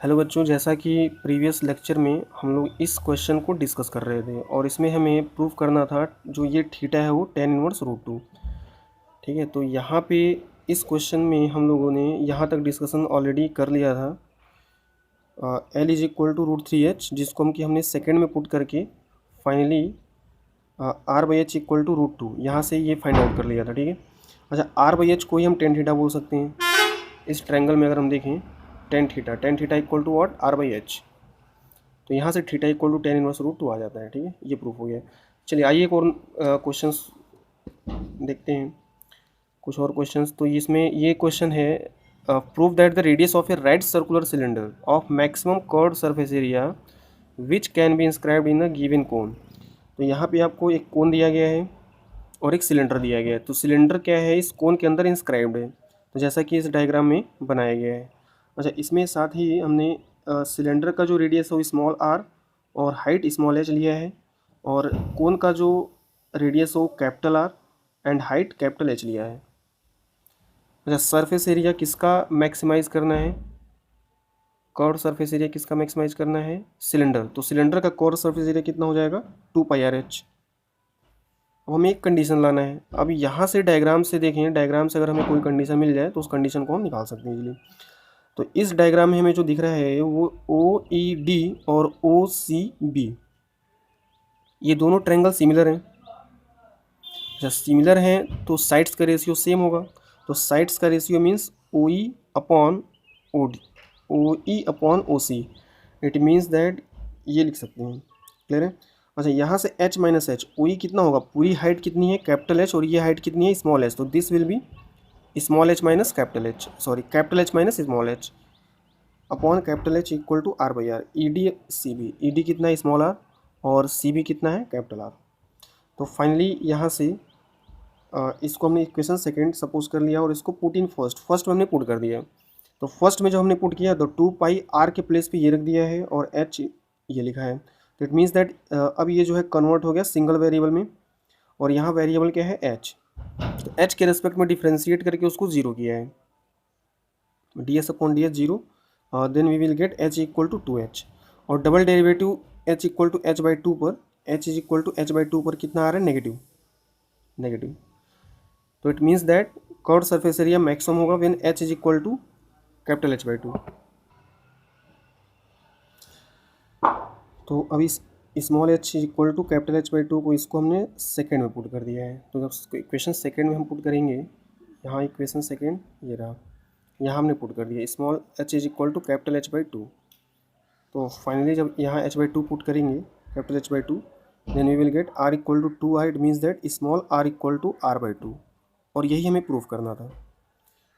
Hello बच्चों, जैसा कि प्रीवियस लेक्चर में हम लोग इस क्वेश्चन को डिस्कस कर रहे थे और इसमें हमें प्रूव करना था जो ये थीटा है वो tan इनवर्स रूट टू। ठीक है, तो यहाँ पे इस क्वेश्चन में हम लोगों ने यहाँ तक डिस्कशन ऑलरेडी कर लिया था। L is equal to root three h, जिसको हमने सेकेंड में पुट करके finally R by h equal to root two यहाँ से ये फाइंड आउट कर लिया था। ठीक है, अच्छा R बाई एच को ही हम टेन थीटा बोल सकते हैं। इस ट्रायंगल में अगर हम देखें tan theta equal to what, R by H, तो यहाँ से theta equal to tan inverse root two आ जाता है। ठीक है, ये प्रूफ हो गया। चलिए आइए एक और क्वेश्चंस देखते हैं, कुछ और क्वेश्चंस। तो इसमें ये क्वेश्चन है, prove that the radius of a right circular cylinder of maximum curved surface area which can be inscribed in a given cone. तो यहाँ पे आपको एक कोन दिया गया है और एक सिलेंडर दिया गया है। तो सिलेंडर क्या है, इस कोन के अंदर इंस्क्राइब्ड है, तो जैसा कि इस डायग्राम में बनाया गया है। अच्छा, इसमें साथ ही हमने सिलेंडर का जो रेडियस है वो स्मॉल आर और हाइट स्मॉल एच लिया है, और कोन का जो रेडियस हो capital R and height capital H लिया है। अच्छा, सरफेस एरिया किसका मैक्सिमाइज करना है, कर्व सरफेस एरिया किसका मैक्सिमाइज करना है, सिलेंडर। तो सिलेंडर का कर्व सरफेस एरिया कितना हो जाएगा, 2πr/h। अब हमें एक कंडीशन लाना है। अब यहाँ से डायग्राम से देखें, डायग्राम से अगर हमें कोई कंडीशन मिल जाए तो उस कंडीशन को हम निकाल सकते हैं इजीली। तो इस डायग्राम में हमें जो दिख रहा है वो OED और OCB, ये दोनों ट्रायंगल सिमिलर हैं। जब सिमिलर हैं तो साइड्स का रेशियो सेम होगा। तो साइड्स का ratio means OE upon OC। It means that ये लिख सकते हैं, क्लियर है। अच्छा, यहाँ से H माइनस एच, OE कितना होगा, पूरी हाइट कितनी है कैपिटल H और ये हाइट कितनी है स्मॉल h, तो this will be small h minus capital H, sorry capital H minus small h upon capital H equal to R by r. ED कितना है स्मॉल r और CB कितना है कैपिटल R। तो finally यहाँ से इसको हमने इक्वेशन सेकेंड सपोज कर लिया और इसको पुट इन फर्स्ट में हमने पुट कर दिया। तो फर्स्ट में जो हमने पुट किया तो 2πr के प्लेस पे ये रख दिया है और h ये लिखा है। तो इट मीन्स दैट अब ये जो है कन्वर्ट हो गया सिंगल वेरिएबल में, और यहाँ वेरिएबल क्या है h। तो h के रेस्पेक्ट में डिफ्रेंशिएट करके उसको जीरो किया है, ds upon ds zero, then we will get h equal to 2h, और double derivative h equal to h by two पर, h is equal to h by two पर कितना आ रहा है, नेगेटिव। तो it means that curve surface area maximum होगा when h is equal to capital H by two. तो अभी small h equal to capital H by two को इसको हमने सेकेंड में पुट कर दिया है। तो जब इक्वेशन सेकेंड में हम पुट करेंगे, यहाँ इक्वेशन सेकेंड ये रहा, यहाँ हमने पुट कर दिया small h is equal to capital H by two. तो फाइनली जब यहाँ h बाई टू पुट करेंगे capital H by two, then we will get r equal to 2r। It means that small r equal to r by two. और यही हमें proof करना था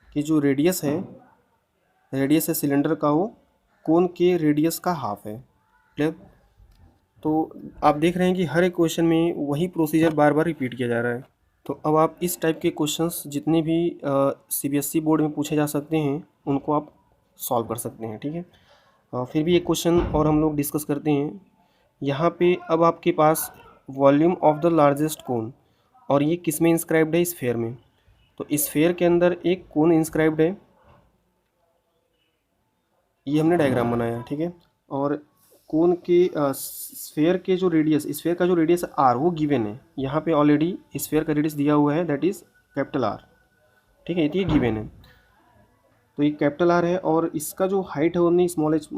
कि जो रेडियस है सिलेंडर का वो कोन के रेडियस का हाफ है। क्लियर। तो आप देख रहे हैं कि हर एक क्वेश्चन में वही प्रोसीजर बार बार रिपीट किया जा रहा है। तो अब आप इस टाइप के क्वेश्चंस जितने भी CBSE बोर्ड में पूछे जा सकते हैं उनको आप सॉल्व कर सकते हैं। ठीक है, फिर भी एक क्वेश्चन और हम लोग डिस्कस करते हैं। यहाँ पे अब आपके पास वॉल्यूम ऑफ द लार्जेस्ट कोन, और ये किस में इंस्क्राइब्ड है, स्फेयर में। तो स्फेयर के अंदर एक कोन इंस्क्राइब्ड है, ये हमने डायग्राम बनाया। ठीक है, और कोन के स्फेयर के जो रेडियस, स्फेयर का जो रेडियस r वो गिवन है। यहाँ पे ऑलरेडी स्फेयर का रेडियस दिया हुआ है, दैट इज़ कैपिटल R। ठीक है, ये गिवन है, तो ये कैपिटल R है, और इसका जो हाइट है उन्हें स्मॉल h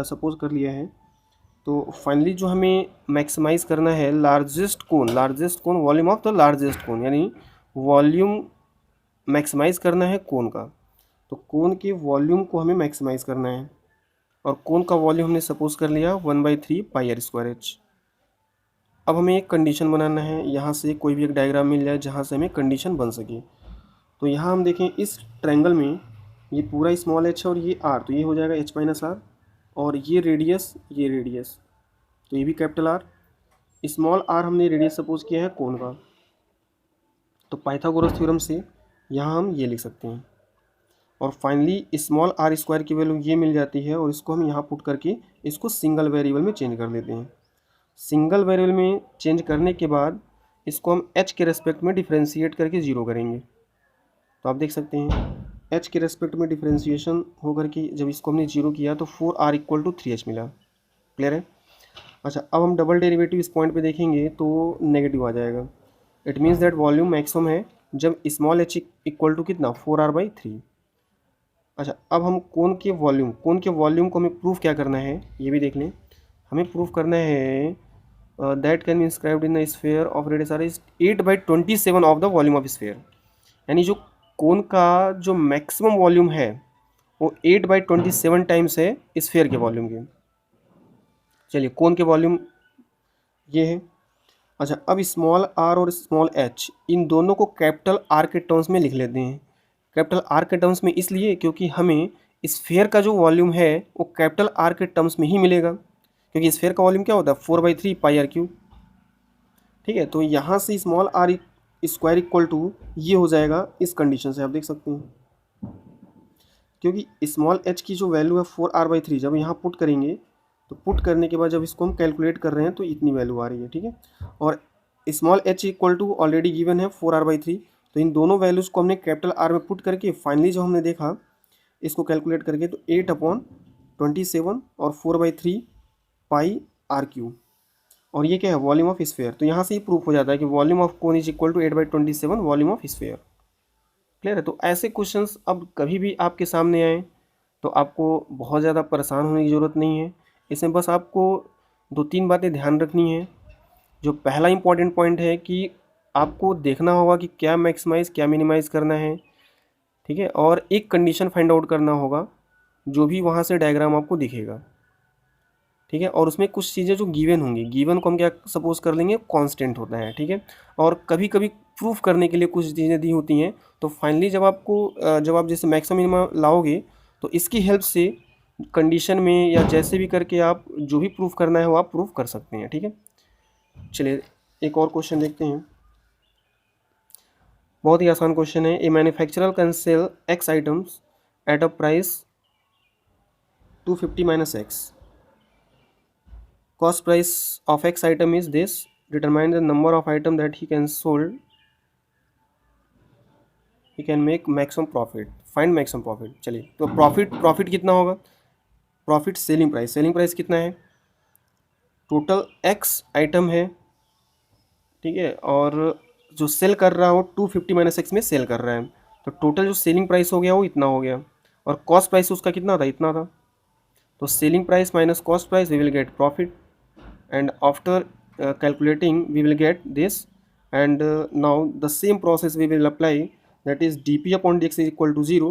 सपोज कर लिया है। तो फाइनली जो हमें मैक्सिमाइज करना है largest cone volume of the largest cone, यानी वॉल्यूम मैक्सिमाइज करना है कोन का। तो कोन के वॉल्यूम को हमें मैक्सिमाइज करना है, और कोन का वॉल्यूम हमने सपोज कर लिया 1/3πr²h। अब हमें एक कंडीशन बनाना है, यहाँ से कोई भी एक डायग्राम मिल जाए जहाँ से हमें कंडीशन बन सके। तो यहाँ हम देखें इस ट्रायंगल में ये पूरा स्मॉल h है और ये r, तो ये हो जाएगा h माइनस r, और ये रेडियस तो ये भी कैपिटल R। स्मॉल r हमने रेडियस सपोज किया है कोन का। तो पाइथागोरस थ्योरम से यहाँ हम ये लिख सकते हैं, और फाइनली स्मॉल r² की वैल्यू ये मिल जाती है, और इसको हम यहाँ पुट करके इसको सिंगल वेरिएबल में चेंज कर देते हैं। सिंगल वेरिएबल में चेंज करने के बाद इसको हम h के रेस्पेक्ट में डिफ्रेंशिएट करके ज़ीरो करेंगे। तो आप देख सकते हैं एच के रेस्पेक्ट में डिफ्रेंशिएशन होकर के जब इसको हमने जीरो किया तो 4r इक्वल टू 3h मिला। क्लियर है। अच्छा, अब हम डबल डेरिवेटिव इस पॉइंट पे देखेंगे तो नेगेटिव आ जाएगा। It means that volume maximum है जब स्मॉल एच इक्वल टू कितना 4r/3। अच्छा, अब हम कोन के वॉल्यूम को हमें प्रूफ क्या करना है ये भी देख लें। हमें प्रूफ करना है that can be inscribed in the sphere of radius r is 8/27 of the volume of sphere. यानी जो कोन का जो मैक्सिमम वॉल्यूम है वो 8/27 टाइम्स है स्फीयर के वॉल्यूम के। चलिए, कोन के वॉल्यूम ये है। अच्छा, अब स्मॉल आर और स्मॉल एच इन दोनों को कैपिटल आर के टर्म्स में लिख लेते हैं। कैपिटल आर के टर्म्स में इसलिए क्योंकि हमें स्फीयर का जो वॉल्यूम है वो कैपिटल आर के टर्म्स में ही मिलेगा, क्योंकि स्फीयर का वॉल्यूम क्या होता है 4/3 πr3। ठीक है, तो यहाँ से small r square equal to ये हो जाएगा इस कंडीशन से, आप देख सकते हैं। क्योंकि स्मॉल एच की जो वैल्यू है 4r/3, जब यहाँ पुट करेंगे तो पुट करने के बाद जब इसको हम कैलकुलेट कर रहे हैं तो इतनी वैल्यू आ रही है। ठीक है, और small h equal to already given है 4r/3, तो इन दोनों वैल्यूज़ को हमने कैपिटल आर में पुट करके फाइनली जो हमने देखा इसको कैलकुलेट करके तो 8/27 और 4/3 πr3, और ये क्या है वॉल्यूम ऑफ स्फीयर। तो यहाँ से ही प्रूफ हो जाता है कि volume of cone is equal to 8/27 volume of sphere. Clear है। तो ऐसे क्वेश्चंस अब कभी भी आपके सामने आए तो आपको बहुत ज़्यादा परेशान होने की ज़रूरत नहीं है। इसमें बस आपको 2-3 बातें ध्यान रखनी है। जो पहला इंपॉर्टेंट पॉइंट है कि आपको देखना होगा कि क्या मैक्सिमाइज़ क्या मिनिमाइज़ करना है। ठीक है, और एक कंडीशन फाइंड आउट करना होगा जो भी वहाँ से डायग्राम आपको दिखेगा। ठीक है, और उसमें कुछ चीज़ें जो गिवन होंगी, गिवन को हम क्या सपोज कर लेंगे कांस्टेंट होता है। ठीक है, और कभी कभी प्रूफ करने के लिए कुछ चीज़ें दी होती हैं, तो फाइनली जब आप जैसे मैक्सिमम मिनिमम लाओगे तो इसकी हेल्प से कंडीशन में या जैसे भी करके आप जो भी प्रूफ करना है वो आप प्रूफ कर सकते हैं। ठीक है, चलिए एक और क्वेश्चन देखते हैं। बहुत ही आसान क्वेश्चन है। A manufacturer can sell X items at a price 250 - x। Cost price of x item is this. Determine the number of item that he can sold. He can make maximum profit. Find maximum profit. चलिए, तो profit कितना होगा? Profit selling price कितना है? Total x item है। ठीक है, और जो सेल कर रहा हो 250 - x में सेल कर रहा है, तो टोटल जो सेलिंग प्राइस हो गया वो इतना हो गया, और कॉस्ट प्राइस उसका कितना था? इतना था। तो selling price minus cost price we will get profit, and after calculating we will get this, and now the same process we will apply, that is dp upon dx is equal to 0,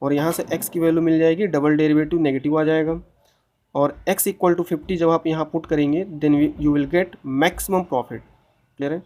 और यहाँ से x की value मिल जाएगी, double derivative negative आ जाएगा, और x equal to 50 जब आप यहाँ पुट करेंगे then you will get maximum profit. Clear है।